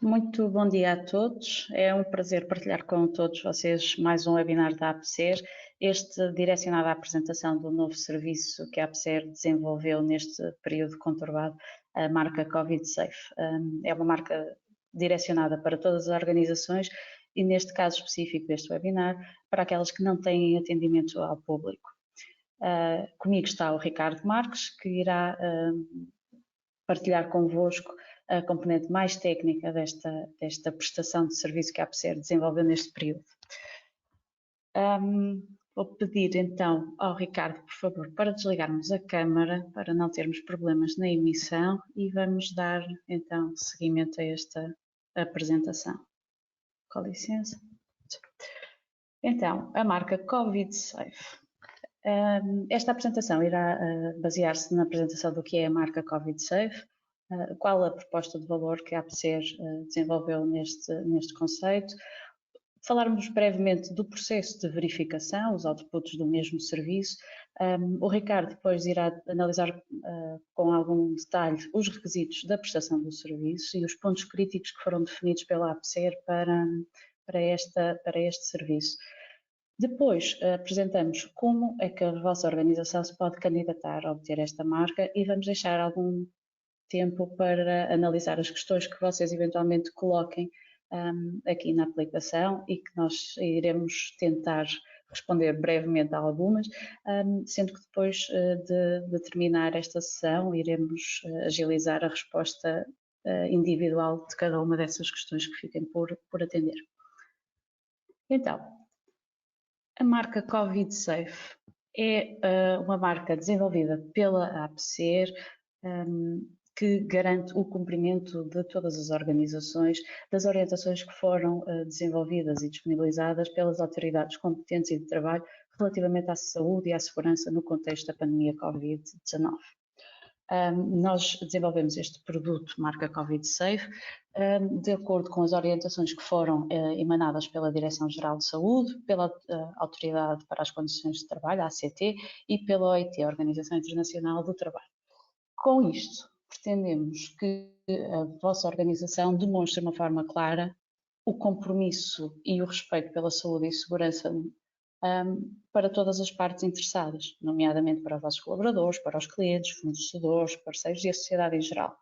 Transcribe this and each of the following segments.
Muito bom dia a todos. É um prazer partilhar com todos vocês mais um webinar da APSER, este direcionado à apresentação do novo serviço que a APSER desenvolveu neste período conturbado, a marca Covid Safe. É uma marca direcionada para todas as organizações e, neste caso específico deste webinar, para aquelas que não têm atendimento ao público. Comigo está o Ricardo Marques, que irá partilhar convosco a componente mais técnica desta prestação de serviço que a APSER desenvolveu neste período. Vou pedir então ao Ricardo, por favor, para desligarmos a câmara, para não termos problemas na emissão, e vamos dar então seguimento a esta apresentação. Com licença. Então, a marca Covid Safe. Esta apresentação irá basear-se na apresentação do que é a marca Covid Safe, qual a proposta de valor que a APSER desenvolveu neste conceito, falarmos brevemente do processo de verificação, os outputs do mesmo serviço. O Ricardo depois irá analisar com algum detalhe os requisitos da prestação do serviço e os pontos críticos que foram definidos pela APSER para este serviço. Depois apresentamos como é que a vossa organização se pode candidatar a obter esta marca e vamos deixar algum tempo para analisar as questões que vocês eventualmente coloquem aqui na aplicação e que nós iremos tentar responder brevemente a algumas, sendo que depois de terminar esta sessão iremos agilizar a resposta individual de cada uma dessas questões que fiquem por atender. Então, a marca Covid Safe é uma marca desenvolvida pela APSER, que garante o cumprimento de todas as organizações das orientações que foram desenvolvidas e disponibilizadas pelas autoridades competentes e de trabalho relativamente à saúde e à segurança no contexto da pandemia Covid-19. Nós desenvolvemos este produto, marca Covid Safe, de acordo com as orientações que foram emanadas pela Direção-Geral de Saúde, pela Autoridade para as Condições de Trabalho, a ACT, e pela OIT, a Organização Internacional do Trabalho. Com isto, pretendemos que a vossa organização demonstre de uma forma clara o compromisso e o respeito pela saúde e segurança para todas as partes interessadas, nomeadamente para os vossos colaboradores, para os clientes, fornecedores, parceiros e a sociedade em geral.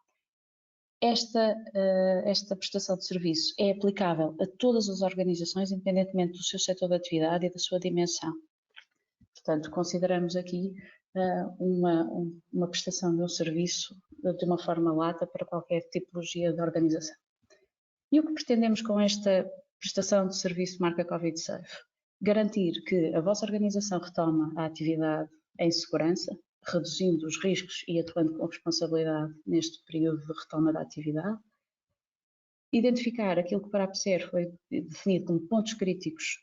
Esta prestação de serviço é aplicável a todas as organizações, independentemente do seu setor de atividade e da sua dimensão. Portanto, consideramos aqui uma prestação de um serviço de uma forma lata para qualquer tipologia de organização. E o que pretendemos com esta prestação de serviço marca Covid Safe? Garantir que a vossa organização retoma a atividade em segurança, reduzindo os riscos e atuando com responsabilidade neste período de retoma da atividade. Identificar aquilo que para a APSER foi definido como pontos críticos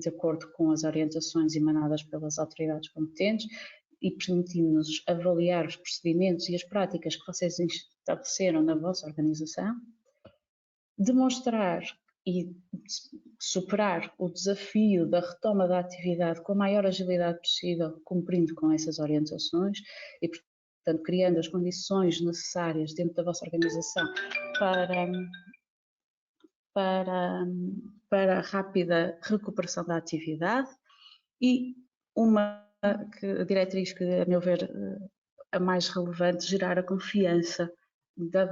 de acordo com as orientações emanadas pelas autoridades competentes e permitindo-nos avaliar os procedimentos e as práticas que vocês estabeleceram na vossa organização. Demonstrar e superar o desafio da retoma da atividade com a maior agilidade possível, cumprindo com essas orientações e, portanto, criando as condições necessárias dentro da vossa organização para a rápida recuperação da atividade e uma diretriz que, a meu ver, a mais relevante, gerar a confiança na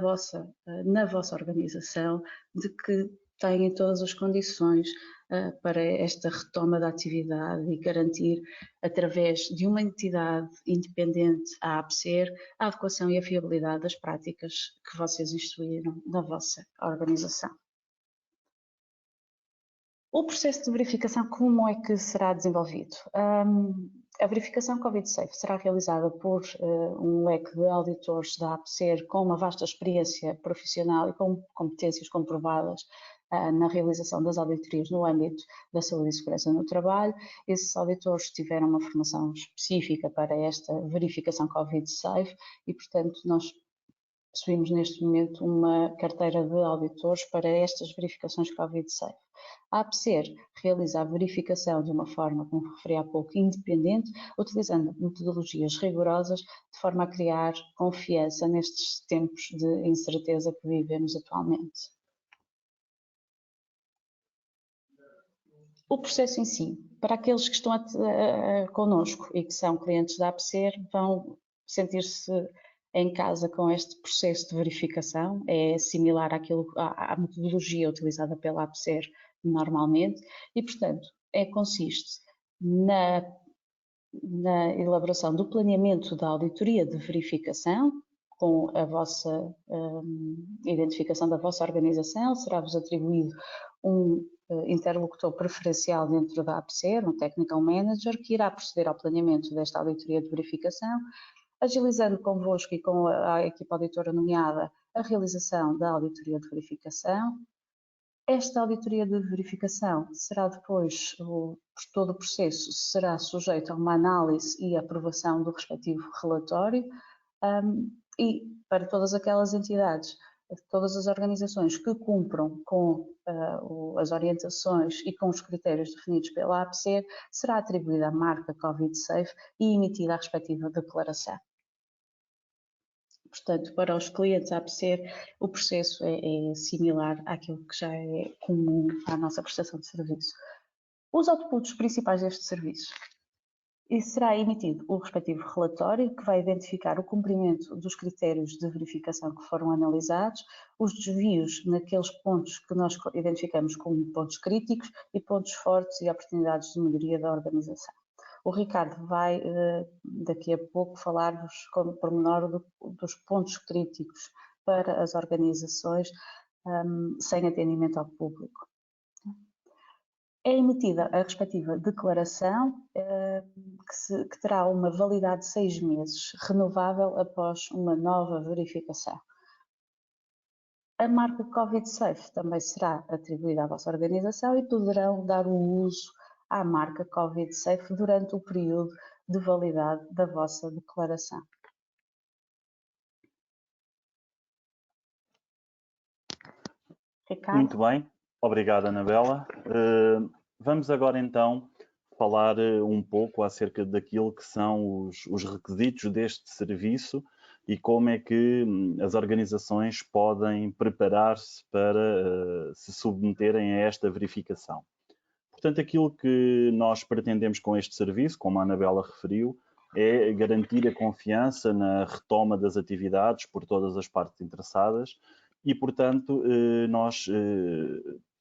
vossa organização de que têm todas as condições para esta retoma da atividade e garantir, através de uma entidade independente, a APSER, a adequação e a fiabilidade das práticas que vocês instruíram na vossa organização. O processo de verificação, como é que será desenvolvido? A verificação Covid Safe será realizada por um leque de auditores da APSER com uma vasta experiência profissional e com competências comprovadas na realização das auditorias no âmbito da saúde e segurança no trabalho. Esses auditores tiveram uma formação específica para esta verificação Covid Safe e, portanto, nós possuímos neste momento uma carteira de auditores para estas verificações Covid Safe. A APSER realiza a verificação de uma forma, como referi há pouco, independente, utilizando metodologias rigorosas, de forma a criar confiança nestes tempos de incerteza que vivemos atualmente. O processo em si, para aqueles que estão connosco e que são clientes da APSER, vão sentir-se em casa com este processo de verificação. É similar à metodologia utilizada pela APSER normalmente e, portanto, consiste na elaboração do planeamento da auditoria de verificação, com a vossa identificação da vossa organização, será-vos atribuído um interlocutor preferencial dentro da APSER, um Technical Manager, que irá proceder ao planeamento desta auditoria de verificação, agilizando convosco e com a equipa auditora nomeada a realização da auditoria de verificação. Esta auditoria de verificação será depois, todo o processo será sujeito a uma análise e aprovação do respectivo relatório e para todas aquelas entidades, todas as organizações que cumpram com as orientações e com os critérios definidos pela APSER, será atribuída a marca Covid Safe e emitida a respectiva declaração. Portanto, para os clientes a APSER, o processo é similar àquilo que já é comum à nossa prestação de serviço. Os outputs principais deste serviço. E será emitido o respectivo relatório que vai identificar o cumprimento dos critérios de verificação que foram analisados, os desvios naqueles pontos que nós identificamos como pontos críticos e pontos fortes e oportunidades de melhoria da organização. O Ricardo vai daqui a pouco falar-vos com pormenor dos pontos críticos para as organizações sem atendimento ao público. É emitida a respectiva declaração que terá uma validade de 6 meses, renovável após uma nova verificação. A marca Covid Safe também será atribuída à vossa organização e poderão dar o uso à marca Covid Safe durante o período de validade da vossa declaração. Ricardo? Muito bem, obrigado, Anabela. Vamos agora então falar um pouco acerca daquilo que são os requisitos deste serviço e como é que as organizações podem preparar-se para se submeterem a esta verificação. Portanto, aquilo que nós pretendemos com este serviço, como a Anabela referiu, é garantir a confiança na retoma das atividades por todas as partes interessadas e, portanto, nós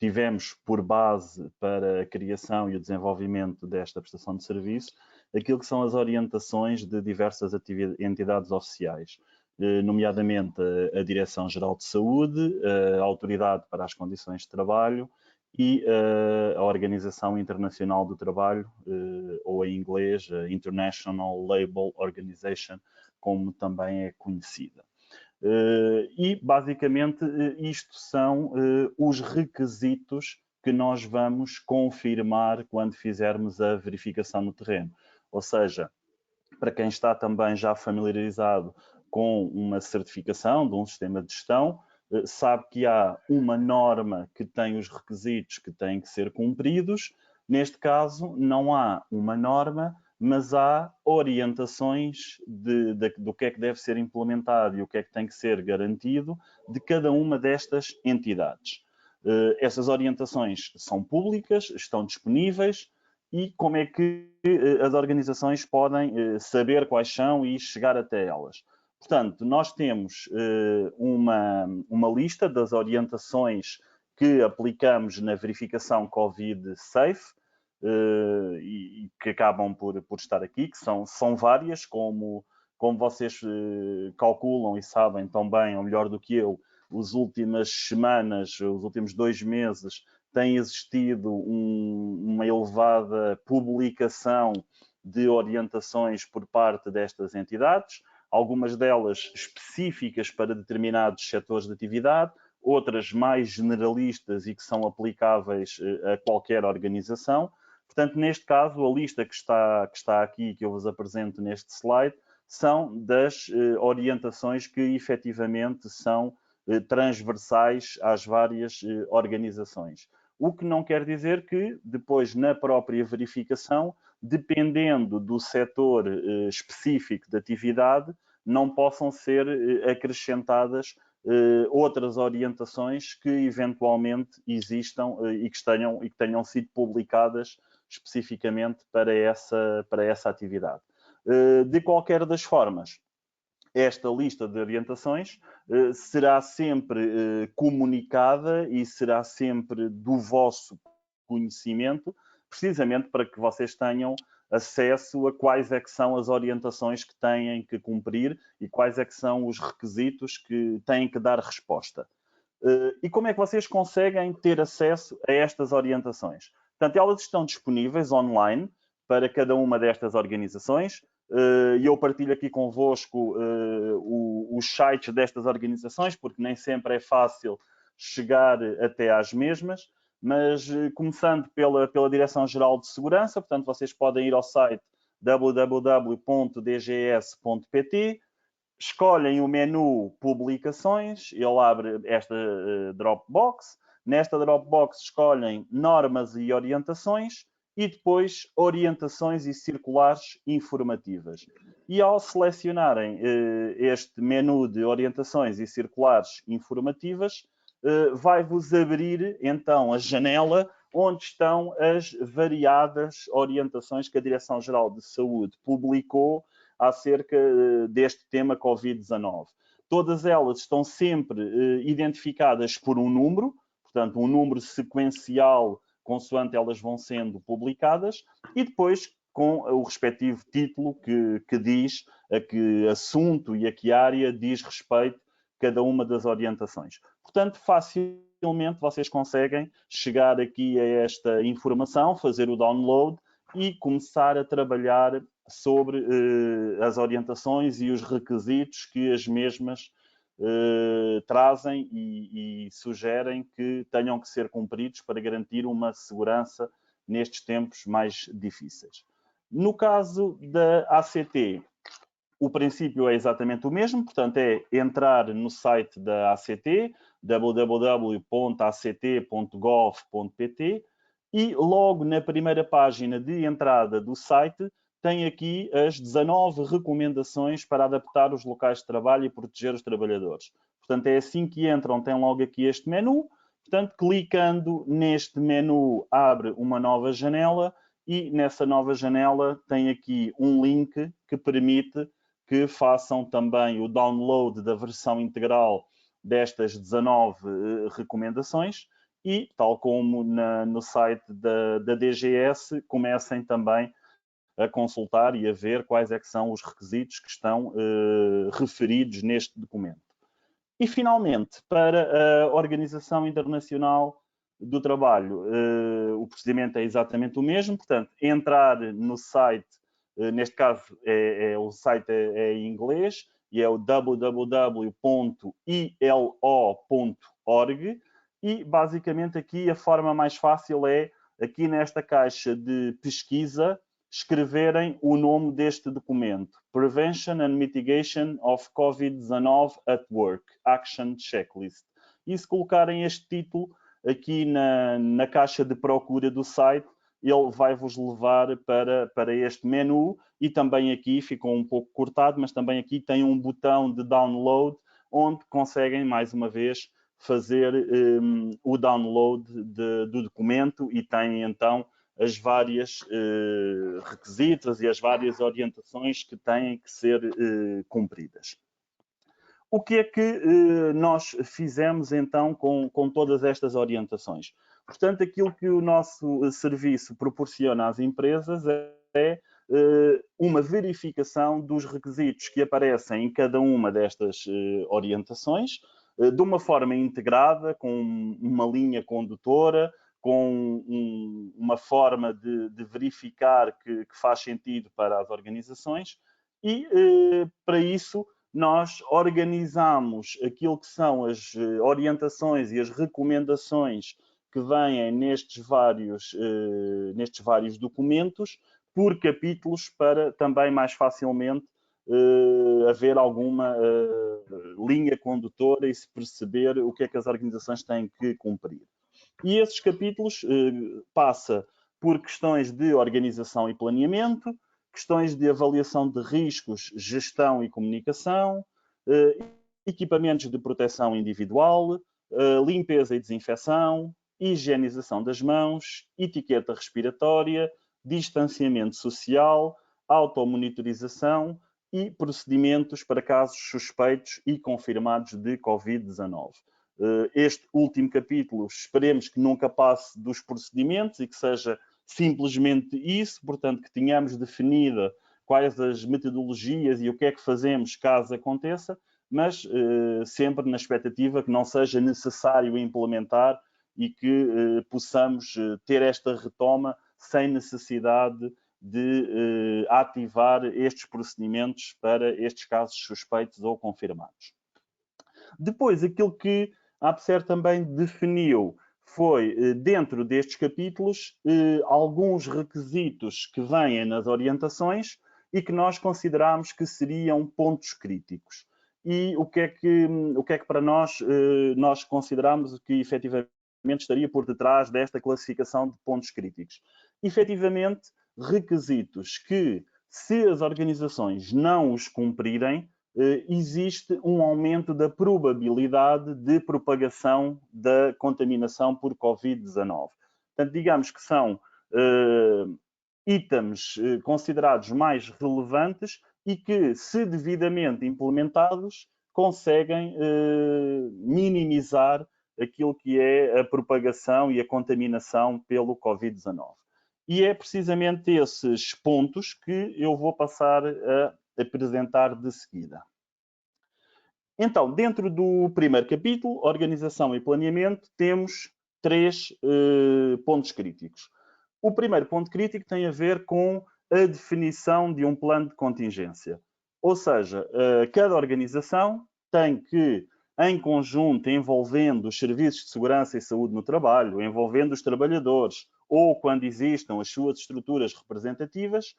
tivemos por base para a criação e o desenvolvimento desta prestação de serviço aquilo que são as orientações de diversas entidades oficiais, nomeadamente a Direção-Geral de Saúde, a Autoridade para as Condições de Trabalho e a Organização Internacional do Trabalho, ou em inglês, a International Labour Organization, como também é conhecida. E, basicamente, isto são os requisitos que nós vamos confirmar quando fizermos a verificação no terreno. Ou seja, para quem está também já familiarizado com uma certificação de um sistema de gestão, sabe que há uma norma que tem os requisitos que têm que ser cumpridos. Neste caso, não há uma norma, mas há orientações do que é que deve ser implementado e o que é que tem que ser garantido de cada uma destas entidades. Essas orientações são públicas, estão disponíveis e como é que as organizações podem saber quais são e chegar até elas. Portanto, nós temos uma lista das orientações que aplicamos na verificação Covid Safe e que acabam por estar aqui, que são várias, como vocês calculam e sabem tão bem, ou melhor do que eu, as últimas semanas, os últimos 2 meses, tem existido uma elevada publicação de orientações por parte destas entidades, algumas delas específicas para determinados setores de atividade, outras mais generalistas e que são aplicáveis a qualquer organização. Portanto, neste caso, a lista que está aqui, que eu vos apresento neste slide, são das orientações que efetivamente são transversais às várias organizações. O que não quer dizer que depois, na própria verificação, dependendo do setor específico de atividade, não possam ser acrescentadas outras orientações que eventualmente existam e que tenham sido publicadas especificamente para essa atividade. De qualquer das formas, esta lista de orientações será sempre comunicada e será sempre do vosso conhecimento, precisamente para que vocês tenham acesso a quais é que são as orientações que têm que cumprir e quais é que são os requisitos que têm que dar resposta. E como é que vocês conseguem ter acesso a estas orientações? Portanto, elas estão disponíveis online para cada uma destas organizações. E eu partilho aqui convosco os sites destas organizações, porque nem sempre é fácil chegar até às mesmas, mas começando pela Direção-Geral de Segurança, portanto, vocês podem ir ao site www.dgs.pt, escolhem o menu Publicações, ele abre esta Dropbox. Nesta Dropbox escolhem Normas e Orientações e depois Orientações e Circulares Informativas. E ao selecionarem este menu de Orientações e Circulares Informativas, vai-vos abrir então a janela onde estão as variadas orientações que a Direção-Geral de Saúde publicou acerca deste tema Covid-19. Todas elas estão sempre identificadas por um número, portanto, um número sequencial consoante elas vão sendo publicadas, e depois com o respectivo título que diz a que assunto e a que área diz respeito cada uma das orientações. Portanto, facilmente vocês conseguem chegar aqui a esta informação, fazer o download e começar a trabalhar sobre as orientações e os requisitos que as mesmas trazem e sugerem que tenham que ser cumpridos para garantir uma segurança nestes tempos mais difíceis. No caso da ACT, o princípio é exatamente o mesmo, portanto, é entrar no site da ACT, www.act.gov.pt, e logo na primeira página de entrada do site tem aqui as 19 recomendações para adaptar os locais de trabalho e proteger os trabalhadores. Portanto, é assim que entram, tem logo aqui este menu. Portanto, clicando neste menu, abre uma nova janela e nessa nova janela tem aqui um link que permite que façam também o download da versão integral destas 19 recomendações e, tal como no site da DGS, comecem também a consultar e a ver quais é que são os requisitos que estão referidos neste documento. E, finalmente, para a Organização Internacional do Trabalho, o procedimento é exatamente o mesmo, portanto, entrar no site, neste caso o site é em inglês, e é o www.ilo.org, e basicamente aqui a forma mais fácil é, aqui nesta caixa de pesquisa, escreverem o nome deste documento: Prevention and Mitigation of COVID-19 at Work, Action Checklist. E se colocarem este título aqui na caixa de procura do site, ele vai-vos levar para este menu, e também aqui ficou um pouco cortado, mas também aqui tem um botão de download, onde conseguem, mais uma vez, fazer o download do documento e têm então as várias requisitos e as várias orientações que têm que ser cumpridas. O que é que nós fizemos então com todas estas orientações? Portanto, aquilo que o nosso serviço proporciona às empresas é uma verificação dos requisitos que aparecem em cada uma destas orientações, de uma forma integrada, com uma linha condutora, com uma forma de verificar que faz sentido para as organizações, e para isso nós organizamos aquilo que são as orientações e as recomendações que vêm nestes vários documentos por capítulos, para também mais facilmente haver alguma linha condutora e se perceber o que é que as organizações têm que cumprir. E esses capítulos passa por questões de organização e planeamento, questões de avaliação de riscos, gestão e comunicação, equipamentos de proteção individual, limpeza e desinfecção, higienização das mãos, etiqueta respiratória, distanciamento social, automonitorização e procedimentos para casos suspeitos e confirmados de Covid-19. Este último capítulo, esperemos que nunca passe dos procedimentos e que seja simplesmente isso, portanto, que tenhamos definida quais as metodologias e o que é que fazemos caso aconteça, mas sempre na expectativa que não seja necessário implementar e que possamos ter esta retoma sem necessidade de ativar estes procedimentos para estes casos suspeitos ou confirmados. Depois, aquilo que a APSER também definiu foi, dentro destes capítulos, alguns requisitos que vêm nas orientações e que nós consideramos que seriam pontos críticos. E o que é que para nós consideramos que efetivamente estaria por detrás desta classificação de pontos críticos? Efetivamente, requisitos que, se as organizações não os cumprirem, existe um aumento da probabilidade de propagação da contaminação por Covid-19. Portanto, digamos que são itens considerados mais relevantes e que, se devidamente implementados, conseguem minimizar aquilo que é a propagação e a contaminação pelo Covid-19. E é precisamente esses pontos que eu vou passar a apresentar de seguida. Então, dentro do primeiro capítulo, organização e planeamento, temos 3 pontos críticos. O primeiro ponto crítico tem a ver com a definição de um plano de contingência. Ou seja, cada organização tem que, em conjunto, envolvendo os serviços de segurança e saúde no trabalho, envolvendo os trabalhadores, ou quando existam as suas estruturas representativas,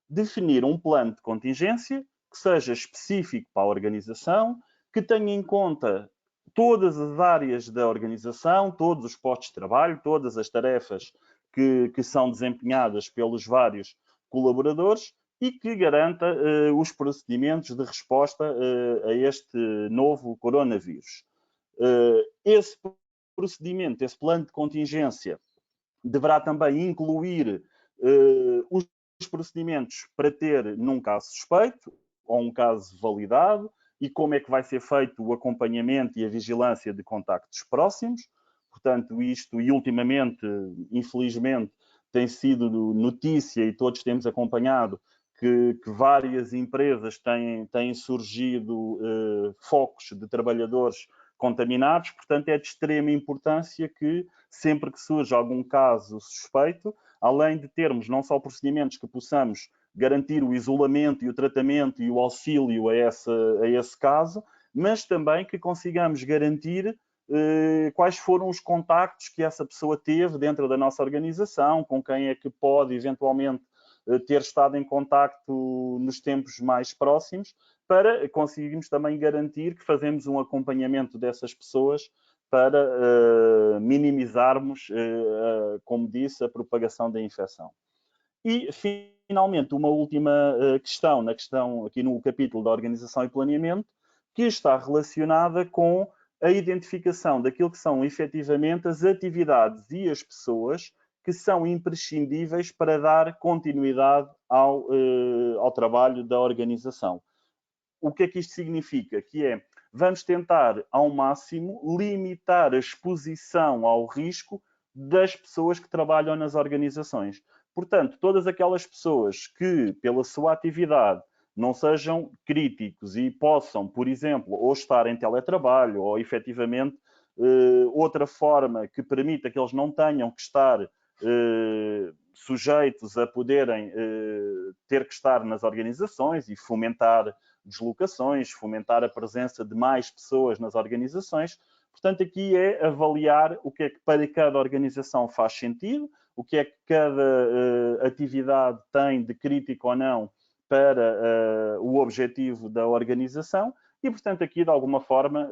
definir um plano de contingência que seja específico para a organização, que tenha em conta todas as áreas da organização, todos os postos de trabalho, todas as tarefas que são desempenhadas pelos vários colaboradores e que garanta os procedimentos de resposta a este novo coronavírus. Esse procedimento, esse plano de contingência, deverá também incluir os procedimentos para ter num caso suspeito ou um caso validado e como é que vai ser feito o acompanhamento e a vigilância de contactos próximos. Portanto, isto, e ultimamente, infelizmente, tem sido notícia e todos temos acompanhado que várias empresas têm surgido focos de trabalhadores contaminados. Portanto, é de extrema importância que, sempre que surja algum caso suspeito, além de termos não só procedimentos que possamos garantir o isolamento e o tratamento e o auxílio a esse caso, mas também que consigamos garantir quais foram os contactos que essa pessoa teve dentro da nossa organização, com quem é que pode eventualmente ter estado em contacto nos tempos mais próximos, para conseguirmos também garantir que fazemos um acompanhamento dessas pessoas para minimizarmos, como disse, a propagação da infecção. E, finalmente, uma última questão, aqui no capítulo da organização e planeamento, que está relacionada com a identificação daquilo que são efetivamente as atividades e as pessoas que são imprescindíveis para dar continuidade ao trabalho da organização. O que é que isto significa? Que é, vamos tentar ao máximo limitar a exposição ao risco das pessoas que trabalham nas organizações. Portanto, todas aquelas pessoas que, pela sua atividade, não sejam críticos e possam, por exemplo, ou estar em teletrabalho ou efetivamente outra forma que permita que eles não tenham que estar sujeitos a poderem ter que estar nas organizações e fomentar deslocações, fomentar a presença de mais pessoas nas organizações. Portanto, aqui é avaliar o que é que para cada organização faz sentido, o que é que cada atividade tem de crítico ou não para o objetivo da organização e, portanto, aqui de alguma forma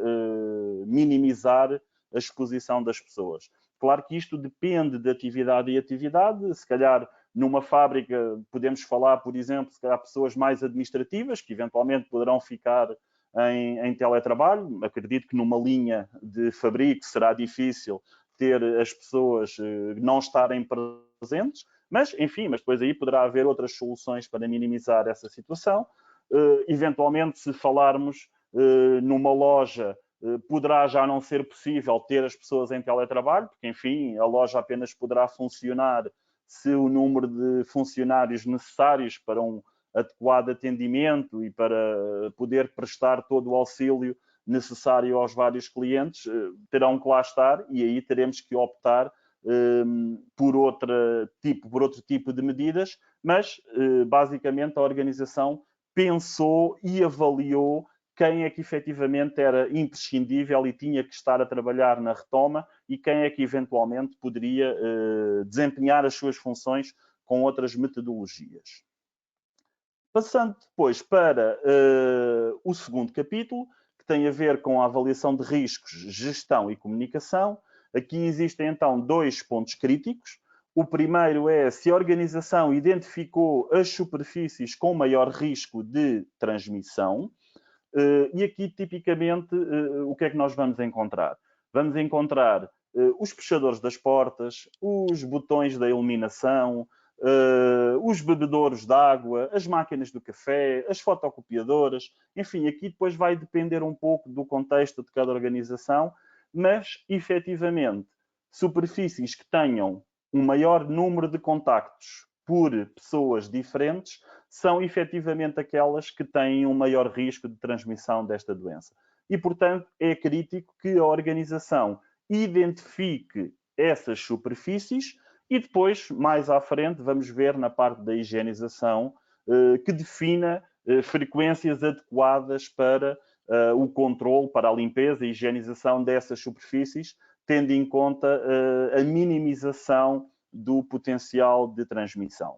minimizar a exposição das pessoas. Claro que isto depende de atividade e atividade, se calhar numa fábrica podemos falar, por exemplo, se calhar pessoas mais administrativas que eventualmente poderão ficar em teletrabalho. Acredito que numa linha de fabrico será difícil ter as pessoas não estarem presentes, mas, enfim, mas depois aí poderá haver outras soluções para minimizar essa situação. Eventualmente, se falarmos numa loja, poderá já não ser possível ter as pessoas em teletrabalho, porque, enfim, a loja apenas poderá funcionar se o número de funcionários necessários para um adequado atendimento e para poder prestar todo o auxílio necessário aos vários clientes terão que lá estar, e aí teremos que optar por outro tipo de medidas, mas basicamente a organização pensou e avaliou quem é que efetivamente era imprescindível e tinha que estar a trabalhar na retoma e quem é que eventualmente poderia desempenhar as suas funções com outras metodologias. Passando depois para o segundo capítulo, que tem a ver com a avaliação de riscos, gestão e comunicação. Aqui existem então 2 pontos críticos. O primeiro é se a organização identificou as superfícies com maior risco de transmissão. E aqui, tipicamente, o que é que nós vamos encontrar? Vamos encontrar os fechadores das portas, os botões da iluminação, os bebedouros de água, as máquinas do café, as fotocopiadoras. Enfim, aqui depois vai depender um pouco do contexto de cada organização, mas, efetivamente, superfícies que tenham um maior número de contactos por pessoas diferentes são efetivamente aquelas que têm um maior risco de transmissão desta doença. E, portanto, é crítico que a organização identifique essas superfícies e depois, mais à frente, vamos ver na parte da higienização que defina frequências adequadas para o controle, para a limpeza e higienização dessas superfícies, tendo em conta a minimização do potencial de transmissão.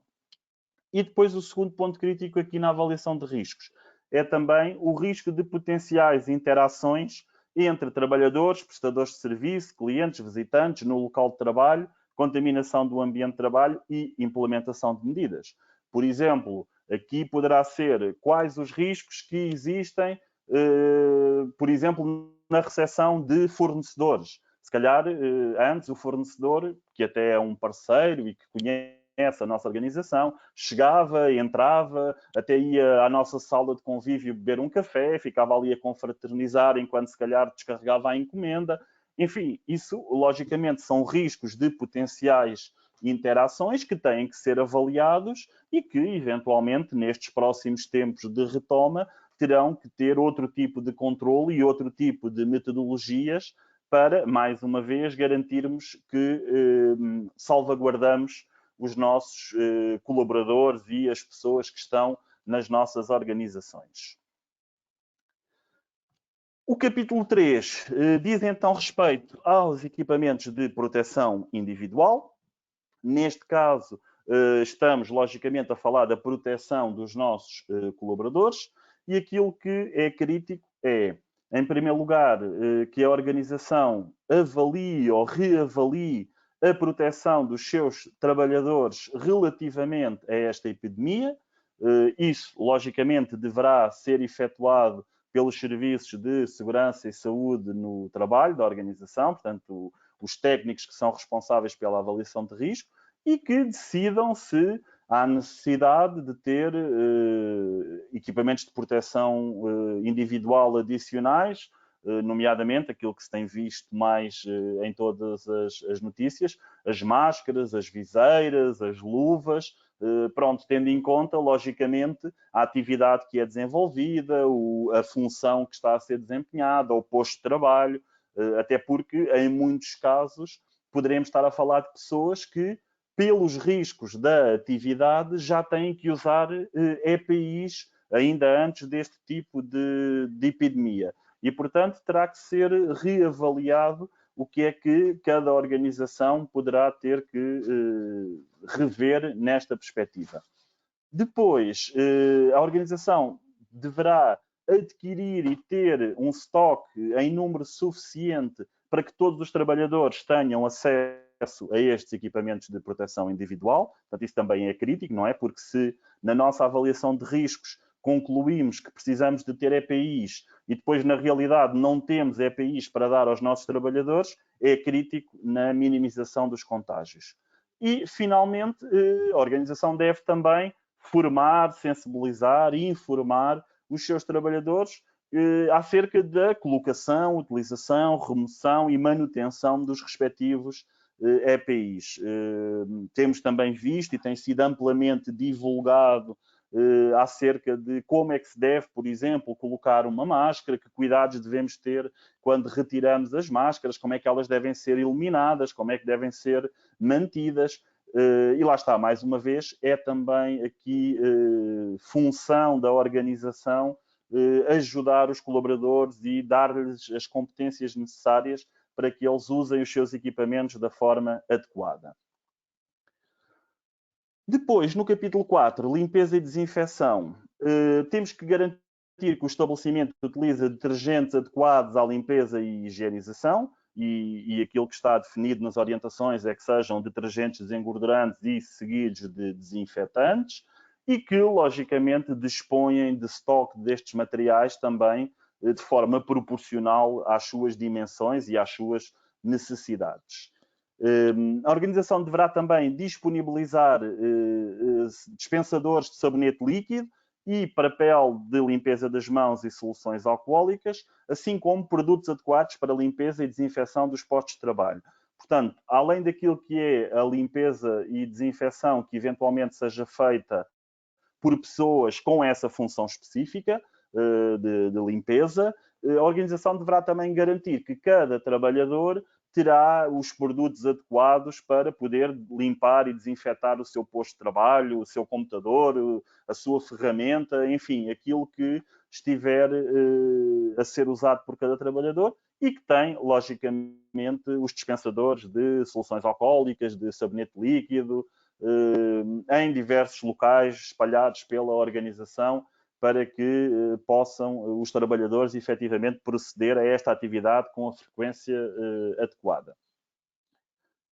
E depois o segundo ponto crítico aqui na avaliação de riscos é também o risco de potenciais interações entre trabalhadores, prestadores de serviço, clientes, visitantes no local de trabalho, contaminação do ambiente de trabalho e implementação de medidas. Por exemplo, aqui poderá ser quais os riscos que existem, por exemplo, na recepção de fornecedores. Se calhar, antes, o fornecedor, que até é um parceiro e que conhece a nossa organização, chegava, entrava, até ia à nossa sala de convívio beber um café, ficava ali a confraternizar enquanto se calhar descarregava a encomenda. Enfim, isso, logicamente, são riscos de potenciais interações que têm que ser avaliados e que, eventualmente, nestes próximos tempos de retoma, terão que ter outro tipo de controle e outro tipo de metodologias para, mais uma vez, garantirmos que salvaguardamos os nossos colaboradores e as pessoas que estão nas nossas organizações. O capítulo 3 diz então respeito aos equipamentos de proteção individual. Neste caso, estamos logicamente a falar da proteção dos nossos colaboradores e aquilo que é crítico é, em primeiro lugar, que a organização avalie ou reavalie a proteção dos seus trabalhadores relativamente a esta epidemia. Isso, logicamente, deverá ser efetuado pelos serviços de segurança e saúde no trabalho da organização, portanto, os técnicos que são responsáveis pela avaliação de risco, e que decidam se há necessidade de ter equipamentos de proteção individual adicionais, nomeadamente aquilo que se tem visto mais em todas as notícias, as máscaras, as viseiras, as luvas, pronto, tendo em conta, logicamente, a atividade que é desenvolvida, a função que está a ser desempenhada, o posto de trabalho, até porque, em muitos casos, poderemos estar a falar de pessoas que, pelos riscos da atividade, já têm que usar EPIs ainda antes deste tipo de epidemia. E, portanto, terá que ser reavaliado o que é que cada organização poderá ter que rever nesta perspectiva. Depois, a organização deverá adquirir e ter um estoque em número suficiente para que todos os trabalhadores tenham acesso a estes equipamentos de proteção individual. Portanto, isso também é crítico, não é? Porque se na nossa avaliação de riscos concluímos que precisamos de ter EPIs e depois, na realidade, não temos EPIs para dar aos nossos trabalhadores, é crítico na minimização dos contágios. E, finalmente, a organização deve também formar, sensibilizar e informar os seus trabalhadores acerca da colocação, utilização, remoção e manutenção dos respectivos EPIs. Temos também visto e tem sido amplamente divulgado acerca de como é que se deve, por exemplo, colocar uma máscara, que cuidados devemos ter quando retiramos as máscaras, como é que elas devem ser eliminadas, como é que devem ser mantidas. E lá está, mais uma vez, é também aqui função da organização ajudar os colaboradores e dar-lhes as competências necessárias para que eles usem os seus equipamentos da forma adequada. Depois, no capítulo 4, limpeza e desinfecção, temos que garantir que o estabelecimento utiliza detergentes adequados à limpeza e higienização, e aquilo que está definido nas orientações é que sejam detergentes desengordurantes e seguidos de desinfetantes, e que, logicamente, dispõem de estoque destes materiais também de forma proporcional às suas dimensões e às suas necessidades. A organização deverá também disponibilizar dispensadores de sabonete líquido e papel de limpeza das mãos e soluções alcoólicas, assim como produtos adequados para a limpeza e desinfecção dos postos de trabalho. Portanto, além daquilo que é a limpeza e desinfecção que eventualmente seja feita por pessoas com essa função específica de limpeza, a organização deverá também garantir que cada trabalhador terá os produtos adequados para poder limpar e desinfetar o seu posto de trabalho, o seu computador, a sua ferramenta, enfim, aquilo que estiver a ser usado por cada trabalhador e que tem, logicamente, os dispensadores de soluções alcoólicas, de sabonete líquido, em diversos locais espalhados pela organização para que possam os trabalhadores efetivamente proceder a esta atividade com a frequência adequada.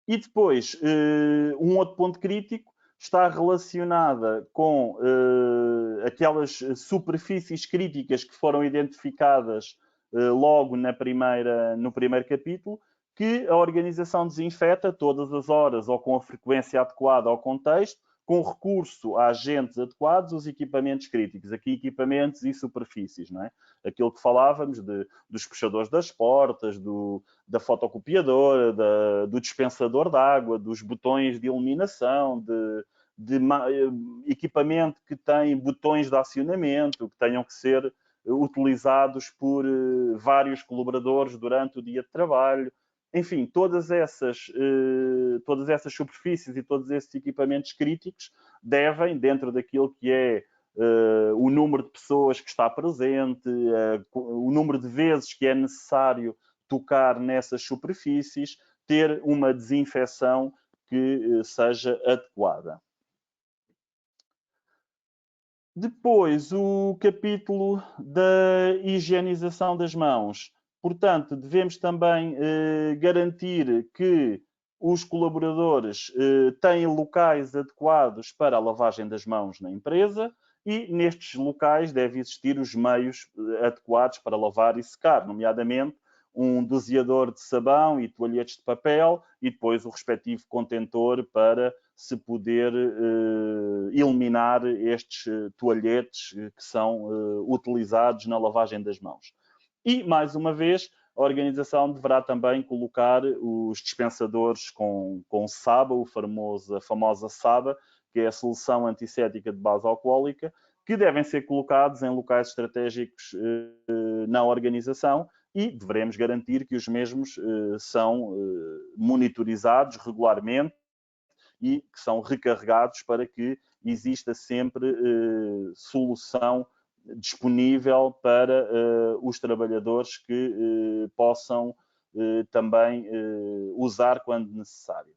E depois, um outro ponto crítico está relacionada com aquelas superfícies críticas que foram identificadas logo no primeiro capítulo, que a organização desinfeta todas as horas ou com a frequência adequada ao contexto, com recurso a agentes adequados, os equipamentos críticos. Aqui, equipamentos e superfícies, não é? Aquilo que falávamos dos puxadores das portas, da fotocopiadora, do dispensador de água, dos botões de iluminação, de equipamento que tem botões de acionamento, que tenham que ser utilizados por vários colaboradores durante o dia de trabalho. Enfim, todas essas superfícies e todos esses equipamentos críticos devem, dentro daquilo que é o número de pessoas que está presente, o número de vezes que é necessário tocar nessas superfícies, ter uma desinfecção que seja adequada. Depois, o capítulo da higienização das mãos. Portanto, devemos também garantir que os colaboradores têm locais adequados para a lavagem das mãos na empresa e nestes locais devem existir os meios adequados para lavar e secar, nomeadamente um doseador de sabão e toalhetes de papel e depois o respectivo contentor para se poder eliminar estes toalhetes que são utilizados na lavagem das mãos. E, mais uma vez, a organização deverá também colocar os dispensadores com SABA, a famosa SABA, que é a solução antisséptica de base alcoólica, que devem ser colocados em locais estratégicos na organização e deveremos garantir que os mesmos são monitorizados regularmente e que são recarregados para que exista sempre solução disponível para os trabalhadores que possam também usar quando necessário.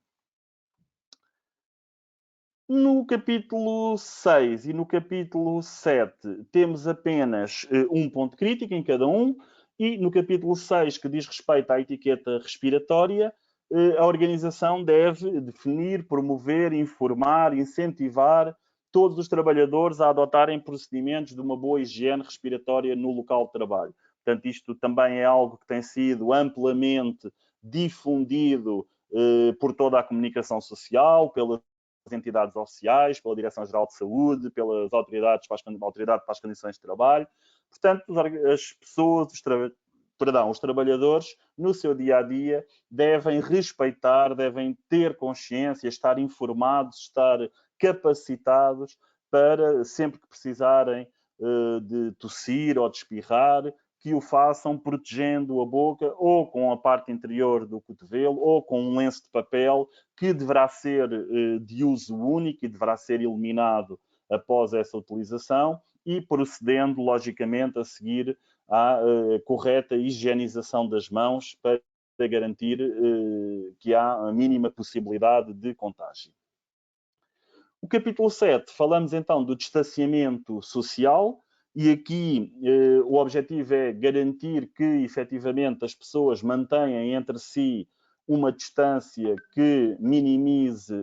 No capítulo 6 e no capítulo 7 temos apenas um ponto crítico em cada um e no capítulo 6, que diz respeito à etiqueta respiratória, a organização deve definir, promover, informar, incentivar todos os trabalhadores a adotarem procedimentos de uma boa higiene respiratória no local de trabalho. Portanto, isto também é algo que tem sido amplamente difundido por toda a comunicação social, pelas entidades oficiais, pela Direção-Geral de Saúde, pelas autoridades para as condições de trabalho. Portanto, as pessoas, os trabalhadores, no seu dia-a-dia, devem respeitar, devem ter consciência, estar informados, estar capacitados para, sempre que precisarem de tossir ou de espirrar, que o façam protegendo a boca ou com a parte interior do cotovelo ou com um lenço de papel que deverá ser de uso único e deverá ser eliminado após essa utilização e procedendo, logicamente, a seguir à correta higienização das mãos para garantir que há a mínima possibilidade de contágio. O capítulo 7, falamos então do distanciamento social, e aqui o objetivo é garantir que, efetivamente, as pessoas mantenham entre si uma distância que minimize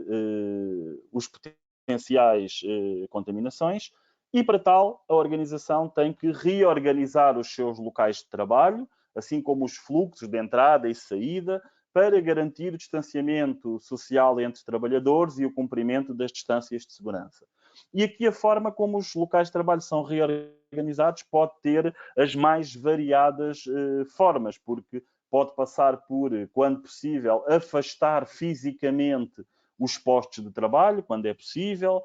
os potenciais contaminações, e para tal, a organização tem que reorganizar os seus locais de trabalho, assim como os fluxos de entrada e saída, para garantir o distanciamento social entre trabalhadores e o cumprimento das distâncias de segurança. E aqui a forma como os locais de trabalho são reorganizados pode ter as mais variadas formas, porque pode passar por, quando possível, afastar fisicamente os postos de trabalho, quando é possível,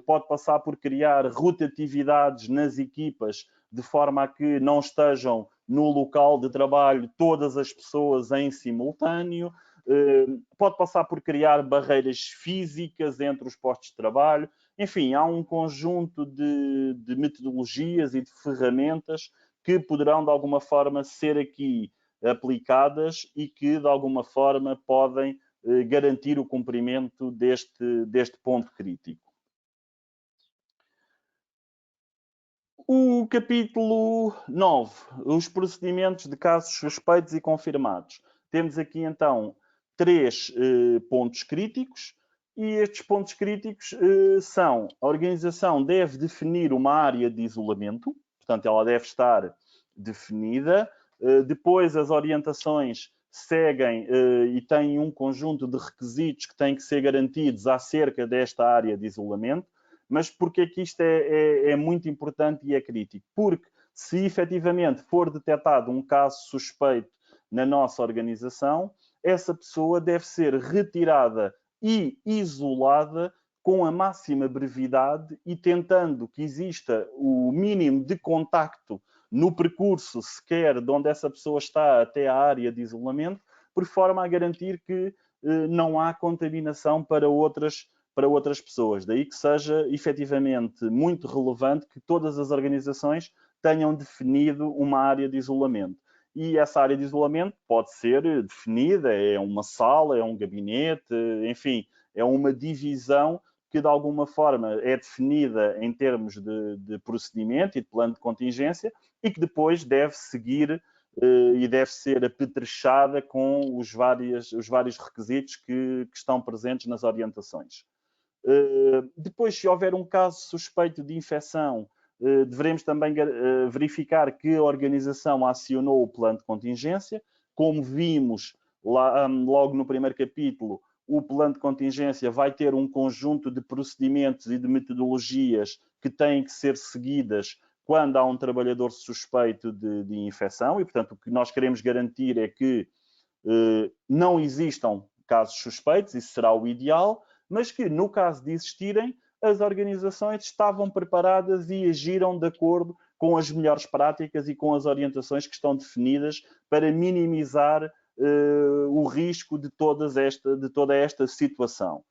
pode passar por criar rotatividades nas equipas, de forma a que não estejam no local de trabalho todas as pessoas em simultâneo, pode passar por criar barreiras físicas entre os postos de trabalho. Enfim, há um conjunto de metodologias e de ferramentas que poderão, de alguma forma, ser aqui aplicadas e que, de alguma forma, podem garantir o cumprimento deste ponto crítico. O capítulo 9, os procedimentos de casos suspeitos e confirmados. Temos aqui, então, 3 pontos críticos, e estes pontos críticos são: a organização deve definir uma área de isolamento, portanto, ela deve estar definida. Depois, as orientações seguem e têm um conjunto de requisitos que têm que ser garantidos acerca desta área de isolamento. Mas porque é que isto é muito importante e é crítico? Porque se efetivamente for detectado um caso suspeito na nossa organização, essa pessoa deve ser retirada e isolada com a máxima brevidade e tentando que exista o mínimo de contacto no percurso sequer de onde essa pessoa está até a área de isolamento, por forma a garantir que não há contaminação para outras pessoas. Daí que seja efetivamente muito relevante que todas as organizações tenham definido uma área de isolamento. E essa área de isolamento pode ser definida, é uma sala, é um gabinete, enfim, é uma divisão que de alguma forma é definida em termos de procedimento e de plano de contingência e que depois deve seguir e deve ser apetrechada com os vários requisitos que estão presentes nas orientações. Depois, se houver um caso suspeito de infecção, devemos também verificar que a organização acionou o plano de contingência. Como vimos logo no primeiro capítulo, o plano de contingência vai ter um conjunto de procedimentos e de metodologias que têm que ser seguidas quando há um trabalhador suspeito de infecção e, portanto, o que nós queremos garantir é que não existam casos suspeitos, isso será o ideal, mas que, no caso de existirem, as organizações estavam preparadas e agiram de acordo com as melhores práticas e com as orientações que estão definidas para minimizar o risco de toda esta situação.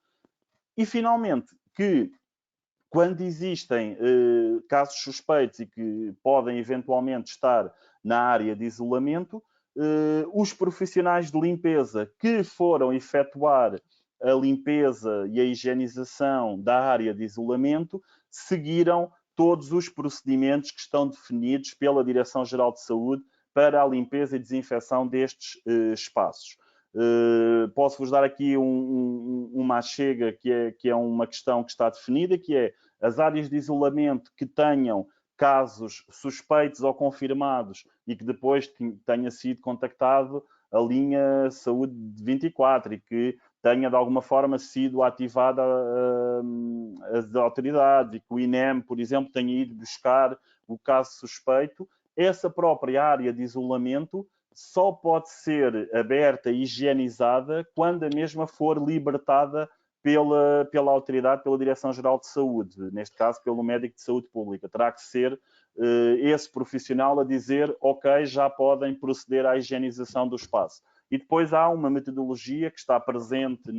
E, finalmente, que quando existem casos suspeitos e que podem eventualmente estar na área de isolamento, os profissionais de limpeza que foram efetuar a limpeza e a higienização da área de isolamento seguiram todos os procedimentos que estão definidos pela Direção-Geral de Saúde para a limpeza e desinfecção destes espaços. Posso-vos dar aqui uma achega que é uma questão que está definida, que é as áreas de isolamento que tenham casos suspeitos ou confirmados e que depois tenha sido contactado a linha Saúde 24 e que tenha de alguma forma sido ativada as autoridades e que o INEM, por exemplo, tenha ido buscar o caso suspeito, essa própria área de isolamento só pode ser aberta e higienizada quando a mesma for libertada pela autoridade, pela Direção-Geral de Saúde, neste caso pelo médico de saúde pública. Terá que ser esse profissional a dizer, ok, já podem proceder à higienização do espaço. E depois há uma metodologia que está presente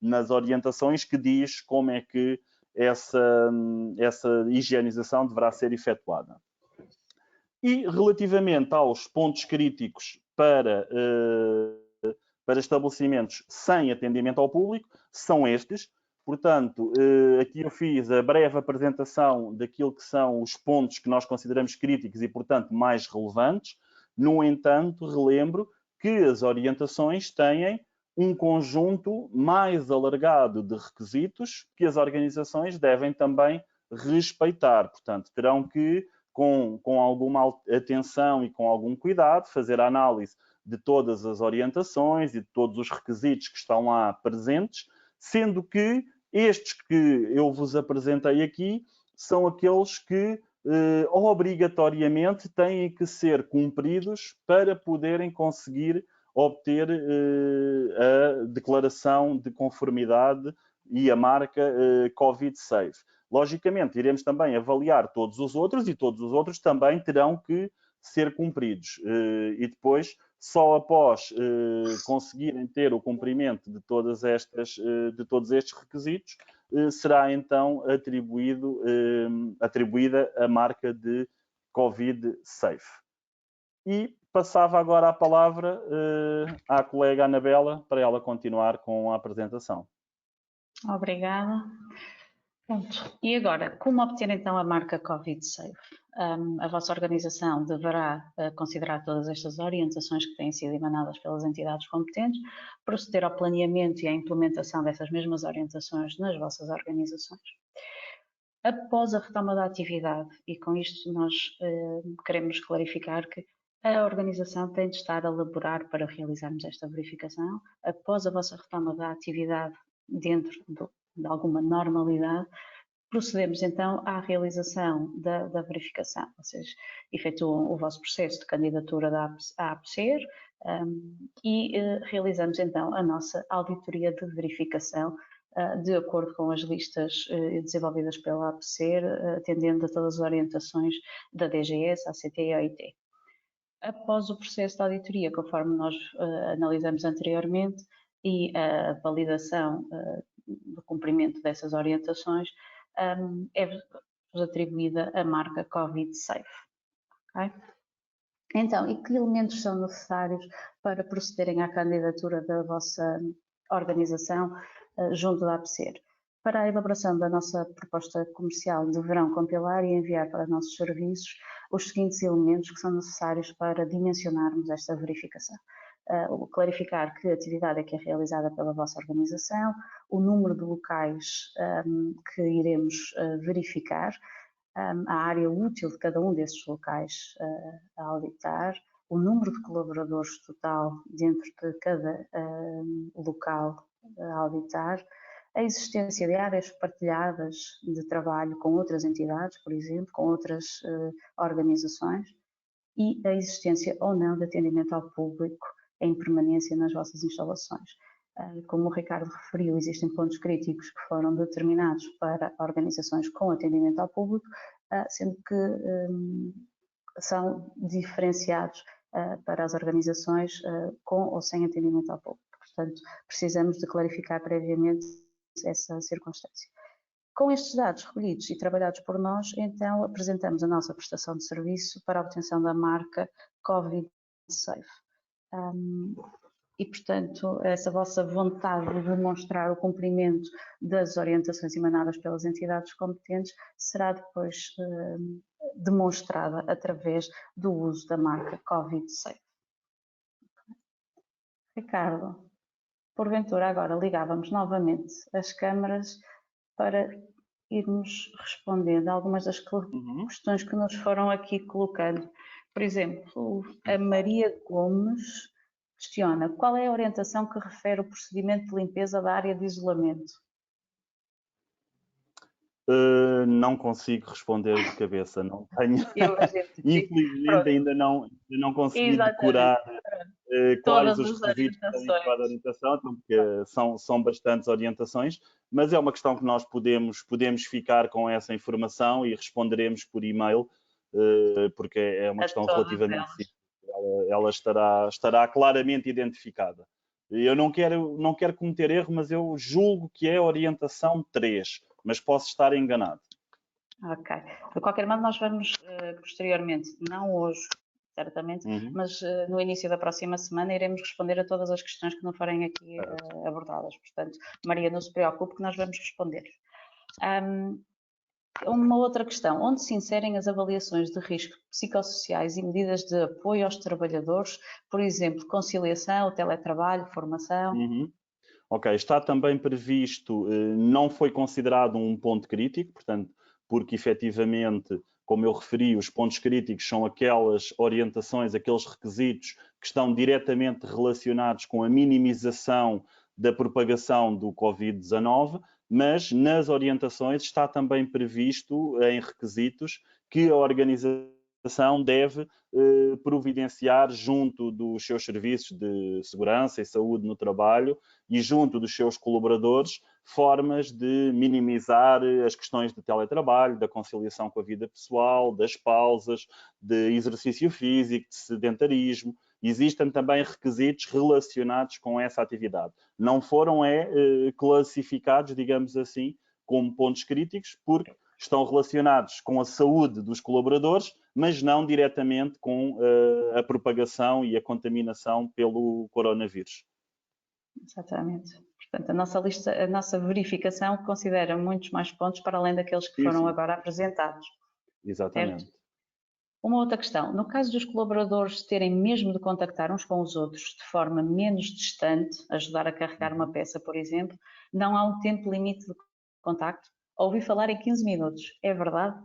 nas orientações que diz como é que essa higienização deverá ser efetuada. E relativamente aos pontos críticos para estabelecimentos sem atendimento ao público, são estes. Portanto, aqui eu fiz a breve apresentação daquilo que são os pontos que nós consideramos críticos e, portanto, mais relevantes. No entanto, relembro que as orientações têm um conjunto mais alargado de requisitos que as organizações devem também respeitar. Portanto, terão que, com alguma atenção e com algum cuidado, fazer a análise de todas as orientações e de todos os requisitos que estão lá presentes, sendo que estes que eu vos apresentei aqui são aqueles que obrigatoriamente têm que ser cumpridos para poderem conseguir obter a declaração de conformidade e a marca Covid Safe. Logicamente, iremos também avaliar todos os outros e todos os outros também terão que ser cumpridos. E depois, só após conseguirem ter o cumprimento de todos estes requisitos, será então atribuída a marca de Covid Safe. E passava agora a palavra à colega Anabela para ela continuar com a apresentação. Obrigada. Pronto. E agora, como obter então a marca Covid Safe? A vossa organização deverá considerar todas estas orientações que têm sido emanadas pelas entidades competentes, proceder ao planeamento e à implementação dessas mesmas orientações nas vossas organizações. Após a retoma da atividade, e com isto nós queremos clarificar que a organização tem de estar a elaborar para realizarmos esta verificação. Após a vossa retoma da atividade dentro de alguma normalidade, procedemos então à realização da verificação. Vocês efetuam o vosso processo de candidatura à APSER e realizamos então a nossa auditoria de verificação de acordo com as listas desenvolvidas pela APSER, atendendo a todas as orientações da DGS, ACT e OIT. Após o processo de auditoria, conforme nós analisamos anteriormente, e a validação do cumprimento dessas orientações, é-vos atribuída a marca Covid Safe. Okay? Então, e que elementos são necessários para procederem à candidatura da vossa organização junto da APSER? Para a elaboração da nossa proposta comercial, deverão compilar e enviar para os nossos serviços os seguintes elementos que são necessários para dimensionarmos esta verificação. Clarificar que atividade é que é realizada pela vossa organização, o número de locais que iremos verificar, a área útil de cada um desses locais a auditar, o número de colaboradores total dentro de cada local a auditar, a existência de áreas partilhadas de trabalho com outras entidades, por exemplo, com outras organizações, e a existência ou não de atendimento ao público em permanência nas vossas instalações. Como o Ricardo referiu, existem pontos críticos que foram determinados para organizações com atendimento ao público, sendo que são diferenciados para as organizações com ou sem atendimento ao público. Portanto, precisamos de clarificar previamente essa circunstância. Com estes dados recolhidos e trabalhados por nós, então apresentamos a nossa prestação de serviço para a obtenção da marca Covid Safe. E, portanto, essa vossa vontade de demonstrar o cumprimento das orientações emanadas pelas entidades competentes será depois demonstrada através do uso da marca Covid Safe. Ricardo, porventura agora ligávamos novamente as câmaras para irmos respondendo a algumas das questões que nos foram aqui colocando. Por exemplo, a Maria Gomes questiona qual é a orientação que refere o procedimento de limpeza da área de isolamento? Não consigo responder de cabeça, não tenho. Eu agente, Infelizmente pronto, ainda não consegui exatamente, decorar quais todas os as requisitos que têm orientações. cada orientação, então, porque são bastantes orientações, mas é uma questão que nós podemos ficar com essa informação e responderemos por e-mail, porque é uma A questão todas relativamente elas. simples. Ela estará claramente identificada. Eu não quero cometer erro, mas eu julgo que é a orientação 3, mas posso estar enganado. Ok. De qualquer modo, nós vamos posteriormente, não hoje, certamente, mas no início da próxima semana iremos responder a todas as questões que não forem aqui abordadas. Portanto, Maria, não se preocupe que nós vamos responder. Uma outra questão, onde se inserem as avaliações de risco psicossociais e medidas de apoio aos trabalhadores, por exemplo, conciliação, teletrabalho, formação? Ok, está também previsto, não foi considerado um ponto crítico, portanto, porque efetivamente, como eu referi, os pontos críticos são aquelas orientações, aqueles requisitos que estão diretamente relacionados com a minimização da propagação do Covid-19, mas nas orientações está também previsto em requisitos que a organização deve providenciar junto dos seus serviços de segurança e saúde no trabalho e junto dos seus colaboradores formas de minimizar as questões de teletrabalho, da conciliação com a vida pessoal, das pausas, de exercício físico, de sedentarismo. Existem também requisitos relacionados com essa atividade. Não foram classificados, digamos assim, como pontos críticos, porque estão relacionados com a saúde dos colaboradores, mas não diretamente com a propagação e a contaminação pelo coronavírus. Exatamente. Portanto, a nossa verificação considera muitos mais pontos para além daqueles que foram agora apresentados. Exatamente. Certo? Uma outra questão, no caso dos colaboradores terem mesmo de contactar uns com os outros de forma menos distante, ajudar a carregar uma peça, por exemplo, não há um tempo limite de contacto? Ouvi falar em 15 minutos, é verdade?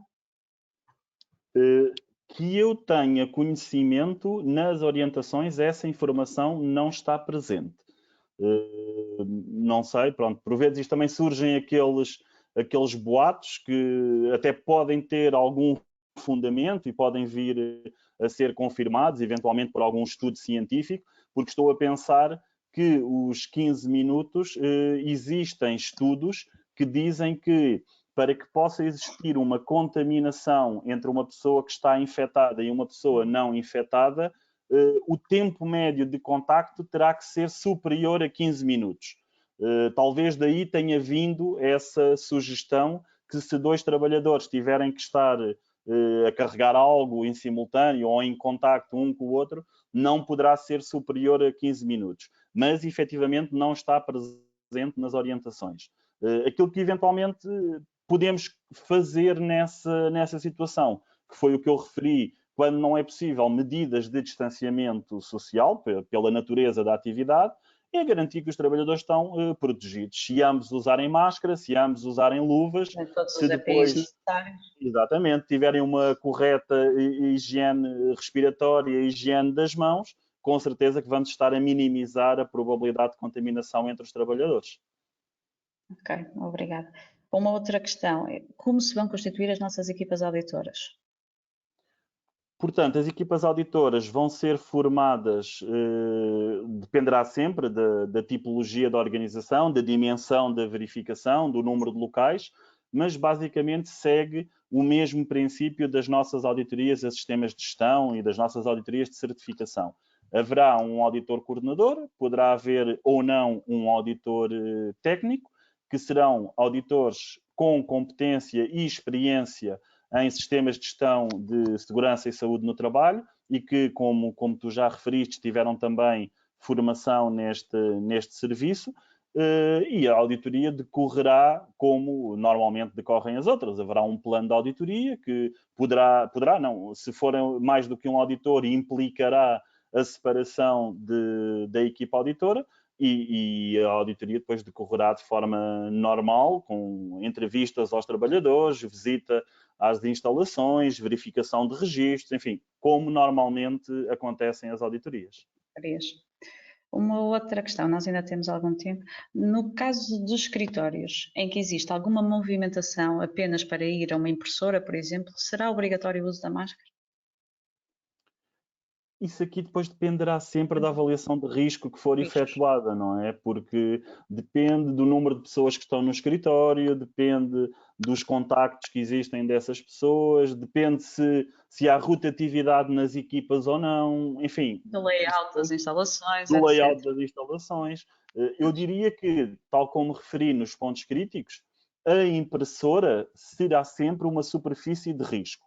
Que eu tenha conhecimento, nas orientações essa informação não está presente. Não sei, pronto, por vezes também surgem aqueles boatos que até podem ter algum fundamento e podem vir a ser confirmados, eventualmente por algum estudo científico, porque estou a pensar que os 15 minutos, existem estudos que dizem que para que possa existir uma contaminação entre uma pessoa que está infectada e uma pessoa não infectada, o tempo médio de contacto terá que ser superior a 15 minutos. Talvez daí tenha vindo essa sugestão que se dois trabalhadores tiverem que estar a carregar algo em simultâneo ou em contacto um com o outro, não poderá ser superior a 15 minutos. Mas, efetivamente, não está presente nas orientações. Aquilo que, eventualmente, podemos fazer nessa situação, que foi o que eu referi, quando não é possível medidas de distanciamento social, pela natureza da atividade, é garantir que os trabalhadores estão protegidos. Se ambos usarem máscara, se ambos usarem luvas, Todos se os EPIs depois, necessários. exatamente, tiverem uma correta higiene respiratória e higiene das mãos, com certeza que vamos estar a minimizar a probabilidade de contaminação entre os trabalhadores. Ok, obrigada. Uma outra questão é como se vão constituir as nossas equipas auditoras? Portanto, as equipas auditoras vão ser formadas, dependerá sempre da tipologia da organização, da dimensão da verificação, do número de locais, mas basicamente segue o mesmo princípio das nossas auditorias a sistemas de gestão e das nossas auditorias de certificação. Haverá um auditor coordenador, poderá haver ou não um auditor técnico, que serão auditores com competência e experiência em sistemas de gestão de segurança e saúde no trabalho e que, como tu já referiste, tiveram também formação neste serviço, e a auditoria decorrerá como normalmente decorrem as outras. Haverá um plano de auditoria que poderá não, se for mais do que um auditor, implicará a separação da equipa auditora e a auditoria depois decorrerá de forma normal, com entrevistas aos trabalhadores, visita às instalações, verificação de registros, enfim, como normalmente acontecem as auditorias. Uma outra questão, nós ainda temos algum tempo. No caso dos escritórios, em que existe alguma movimentação apenas para ir a uma impressora, por exemplo, será obrigatório o uso da máscara? Isso aqui depois dependerá sempre da avaliação de risco que for Riscos. efetuada, não é? Porque depende do número de pessoas que estão no escritório, depende dos contactos que existem dessas pessoas, depende se há rotatividade nas equipas ou não, enfim. Do layout das instalações, Do layout etc. das instalações. Eu diria que, tal como referi nos pontos críticos, a impressora será sempre uma superfície de risco,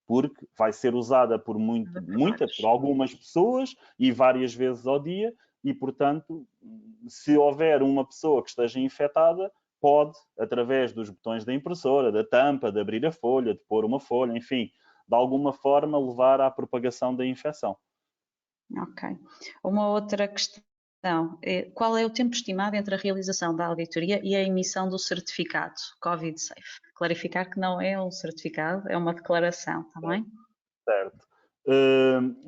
porque vai ser usada por por algumas pessoas e várias vezes ao dia, e, portanto, se houver uma pessoa que esteja infectada, pode, através dos botões da impressora, da tampa, de abrir a folha, de pôr uma folha, enfim, de alguma forma levar à propagação da infecção. Ok. Uma outra questão é qual é o tempo estimado entre a realização da auditoria e a emissão do certificado Covid Safe? Clarificar que não é um certificado, é uma declaração, está bem? Certo.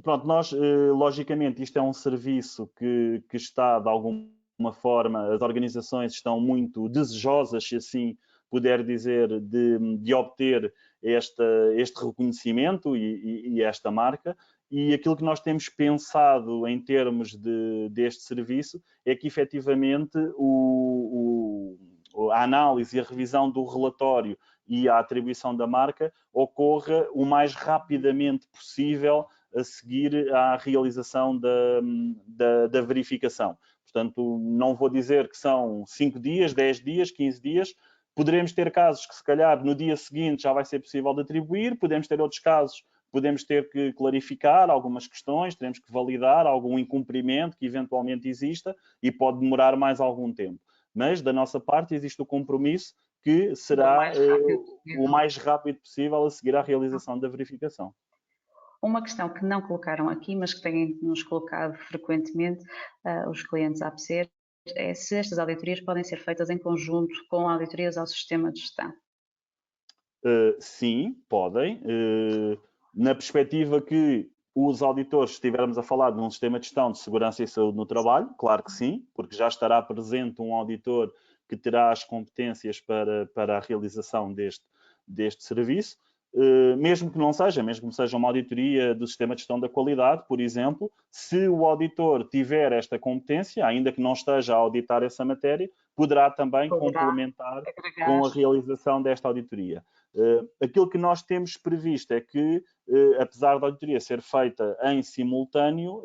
Pronto, nós, logicamente, isto é um serviço que está, de alguma forma, as organizações estão muito desejosas, se assim puder dizer, de obter este reconhecimento e esta marca. E aquilo que nós temos pensado em termos deste serviço é que, efetivamente, a análise e a revisão do relatório e a atribuição da marca ocorra o mais rapidamente possível a seguir à realização da verificação. Portanto, não vou dizer que são 5 dias, 10 dias, 15 dias. Poderemos ter casos que, se calhar, no dia seguinte já vai ser possível de atribuir. Podemos ter outros casos, podemos ter que clarificar algumas questões, teremos que validar algum incumprimento que eventualmente exista e pode demorar mais algum tempo. Mas, da nossa parte, existe o compromisso que será o mais rápido possível a seguir à realização da verificação. Uma questão que não colocaram aqui, mas que têm-nos colocado frequentemente os clientes a APSER, é se estas auditorias podem ser feitas em conjunto com auditorias ao sistema de gestão. Sim, podem. Na perspectiva que os auditores estivermos a falar de um sistema de gestão de segurança e saúde no trabalho, claro que sim, porque já estará presente um auditor que terá as competências para a realização deste serviço. Mesmo que não seja, mesmo que seja uma auditoria do sistema de gestão da qualidade, por exemplo, se o auditor tiver esta competência, ainda que não esteja a auditar essa matéria, poderá também complementar com a realização desta auditoria. Aquilo que nós temos previsto é que, apesar da auditoria ser feita em simultâneo,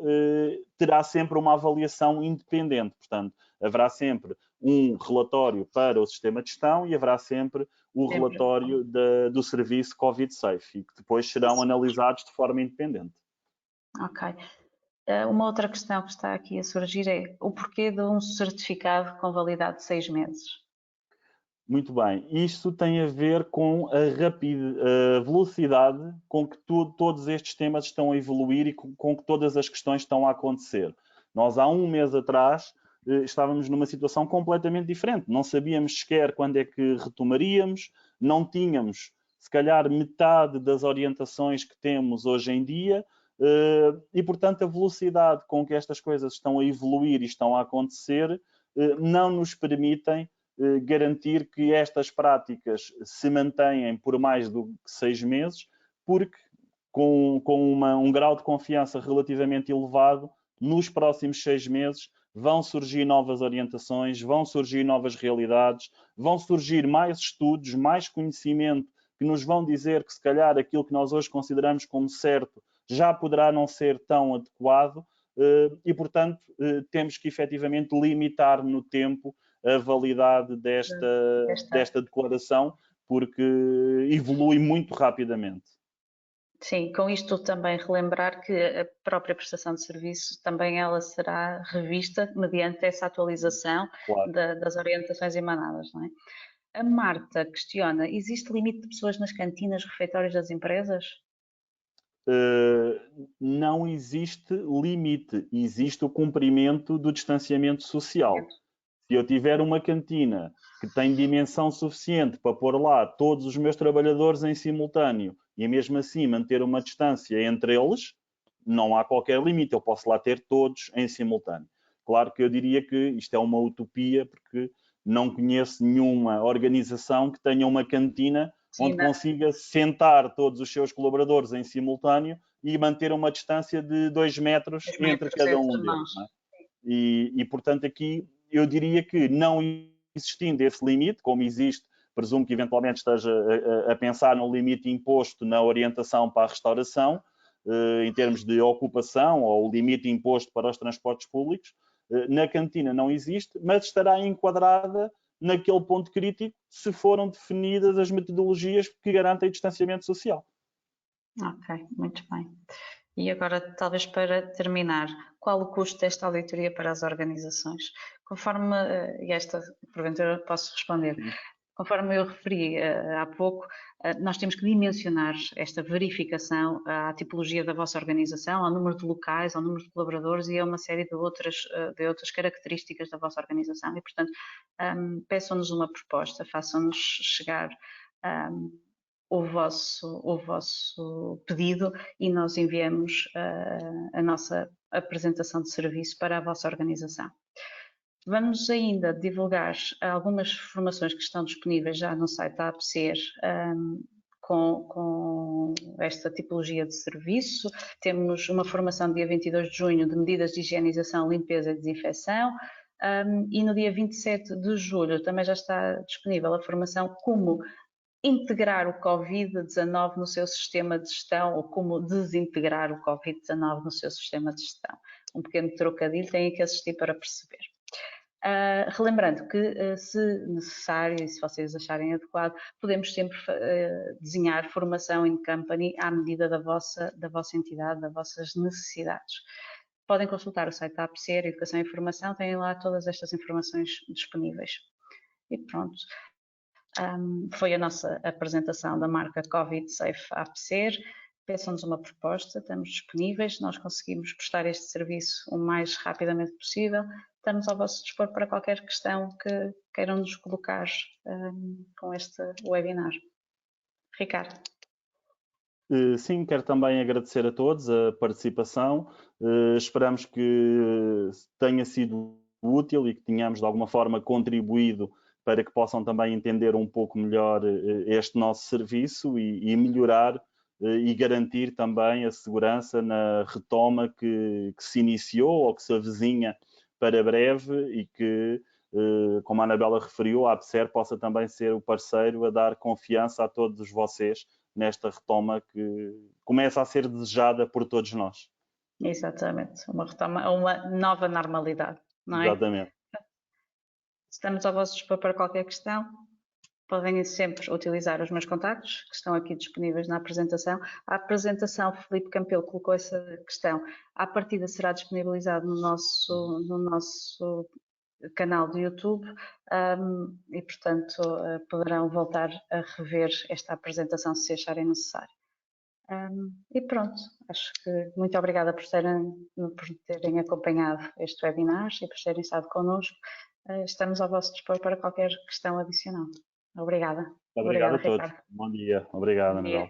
terá sempre uma avaliação independente. Portanto, haverá sempre um relatório para o sistema de gestão e haverá sempre o relatório do serviço Covid Safe, e que depois serão analisados de forma independente. Ok. Uma outra questão que está aqui a surgir é o porquê de um certificado com validade de 6 meses? Muito bem. Isto tem a ver com a velocidade com que todos estes temas estão a evoluir e com que todas as questões estão a acontecer. Nós, há um mês atrás, estávamos numa situação completamente diferente. Não sabíamos sequer quando é que retomaríamos, não tínhamos, se calhar, metade das orientações que temos hoje em dia, e, portanto, a velocidade com que estas coisas estão a evoluir e estão a acontecer não nos permitem garantir que estas práticas se mantêm por mais do que 6 meses, porque com um grau de confiança relativamente elevado, nos próximos 6 meses vão surgir novas orientações, vão surgir novas realidades, vão surgir mais estudos, mais conhecimento que nos vão dizer que, se calhar, aquilo que nós hoje consideramos como certo já poderá não ser tão adequado e, portanto, temos que efetivamente limitar no tempo a validade desta declaração, porque evolui muito rapidamente. Sim, com isto também relembrar que a própria prestação de serviço também ela será revista mediante essa atualização Claro. das orientações emanadas, não é? A Marta questiona, existe limite de pessoas nas cantinas, refeitórios das empresas? não existe limite, existe o cumprimento do distanciamento social. Se eu tiver uma cantina que tem dimensão suficiente para pôr lá todos os meus trabalhadores em simultâneo e mesmo assim manter uma distância entre eles, não há qualquer limite, eu posso lá ter todos em simultâneo. Claro que eu diria que isto é uma utopia, porque não conheço nenhuma organização que tenha uma cantina onde consiga sentar todos os seus colaboradores em simultâneo e manter uma distância de 2 metros entre cada um deles. Não é? E, portanto, aqui eu diria que não existindo esse limite, como existe, presumo que eventualmente esteja a pensar no limite imposto na orientação para a restauração, em termos de ocupação, ou o limite imposto para os transportes públicos, na cantina não existe, mas estará enquadrada naquele ponto crítico se foram definidas as metodologias que garantem distanciamento social. Ok, muito bem. E agora, talvez para terminar, qual o custo desta auditoria para as organizações? Conforme, e esta, porventura, posso responder, conforme eu referi há pouco, nós temos que dimensionar esta verificação à tipologia da vossa organização, ao número de locais, ao número de colaboradores e a uma série de outras características da vossa organização. E, portanto, peçam-nos uma proposta, façam-nos chegar o vosso pedido e nós enviamos a nossa apresentação de serviço para a vossa organização. Vamos ainda divulgar algumas formações que estão disponíveis já no site da APSER com esta tipologia de serviço. Temos uma formação dia 22 de junho de medidas de higienização, limpeza e desinfecção. E no dia 27 de julho também já está disponível a formação como integrar o Covid-19 no seu sistema de gestão ou como desintegrar o Covid-19 no seu sistema de gestão. Um pequeno trocadilho, têm que assistir para perceber. Relembrando que, se necessário e se vocês acharem adequado, podemos sempre desenhar formação in company à medida da vossa entidade, das vossas necessidades. Podem consultar o site da APSER, Educação e Informação, têm lá todas estas informações disponíveis. E pronto. Foi a nossa apresentação da marca Covid Safe APSER. Peçam-nos uma proposta, estamos disponíveis, nós conseguimos prestar este serviço o mais rapidamente possível. Estamos ao vosso dispor para qualquer questão que queiram nos colocar com este webinar. Ricardo. Sim, quero também agradecer a todos a participação. Esperamos que tenha sido útil e que tenhamos de alguma forma contribuído para que possam também entender um pouco melhor este nosso serviço e melhorar e garantir também a segurança na retoma que se iniciou ou que se avizinha para breve e que, como a Anabela referiu, a APSER possa também ser o parceiro a dar confiança a todos vocês nesta retoma que começa a ser desejada por todos nós. Exatamente, uma retoma, uma nova normalidade, não é? Exatamente. Estamos ao vosso dispor para qualquer questão. Podem sempre utilizar os meus contactos, que estão aqui disponíveis na apresentação. A apresentação, Filipe Campelo colocou essa questão, à partida será disponibilizado no nosso canal do YouTube e, portanto, poderão voltar a rever esta apresentação se acharem necessário. E pronto, acho que muito obrigada por terem acompanhado este webinar e por terem estado connosco. Estamos ao vosso dispor para qualquer questão adicional. Obrigada. Obrigado a todos. Ricardo. Bom dia. Obrigado, Anabel.